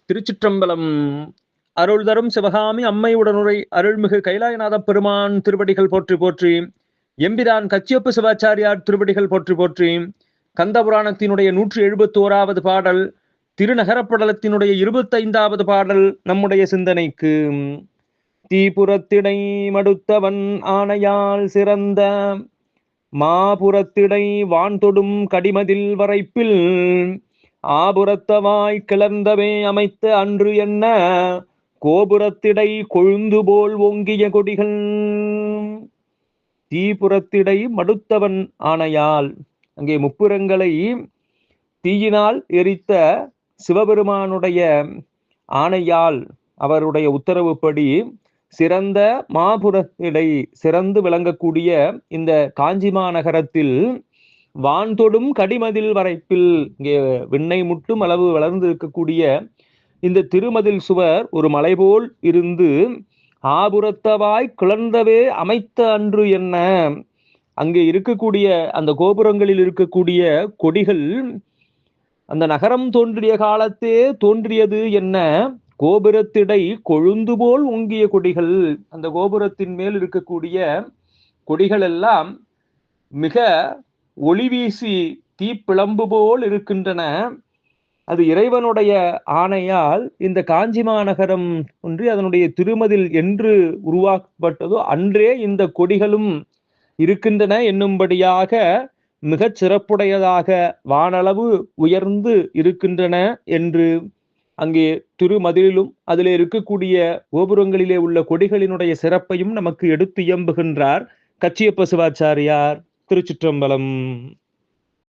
திருச்சிற்றம்பலம். அருள் தரும் சிவகாமி அம்மை உடனுரை அருள்மிகு கைலாயநாத பெருமான் திருவடிகள் போற்றி போற்றி. எம்பிரான் கச்சியப்பு சிவாச்சாரியார் திருவடிகள் போற்றி போற்றி. கந்தபுராணத்தினுடைய 171வது பாடல், திருநகரப்படலத்தினுடைய 25வது பாடல் நம்முடைய சிந்தனைக்கு. தீபுரத்திடை மடுத்தவன் ஆணையால் சிறந்த மாபுரத்திடை வான்தொடும் கடிமதில் வரைப்பில் ஆபுரத்தவாய் கிளர்ந்தவே அமைத்த அன்று என்ன கோபுரத்திடை கொழுந்து போல் ஓங்கிய கொடிகள். தீபுரத்திடை மடுத்தவன் ஆணையால், அங்கே முப்புரங்களை தீயினால் எரித்த சிவபெருமானுடைய ஆணையால், அவருடைய உத்தரவுப்படி சிறந்த மாபுரத்திடை, சிறந்து விளங்கக்கூடிய இந்த காஞ்சி மாநகரத்தில் வான்தொடும் கடிமதில் வரைப்பில், இங்கே விண்ணை முட்டும் அளவு வளர்ந்து இருக்கக்கூடிய இந்த திருமதில் சுவர் ஒரு மலை போல் இருந்து ஆபுரத்தவாய் கிளர்ந்தவே அமைத்த அன்று என்ன, அங்கே இருக்கக்கூடிய அந்த கோபுரங்களில் இருக்கக்கூடிய கொடிகள் அந்த நகரம் தோன்றிய காலத்தே தோன்றியது என்ன, கோபுரத்திடை கொழுந்து போல் ஓங்கிய கொடிகள். அந்த கோபுரத்தின் மேல் இருக்கக்கூடிய கொடிகள் எல்லாம் மிக ஒளி வீசி தீப்பிளம்பு போல் இருக்கின்றன. அது இறைவனுடைய ஆணையால் இந்த காஞ்சி மாநகரம் ஒன்று அதனுடைய திருமதில் என்று உருவாக்கப்பட்டதோ அன்றே இந்த கொடிகளும் இருக்கின்றன என்னும்படியாக மிகச் சிறப்புடையதாக வானளவு உயர்ந்து இருக்கின்றன என்று அங்கே திருமதிலும் அதிலே இருக்கக்கூடிய கோபுரங்களிலே உள்ள கொடிகளினுடைய சிறப்பையும் நமக்கு எடுத்து இயம்புகின்றார் கச்சியப்ப சிவாச்சாரியார். திருச்சிற்றம்பலம்.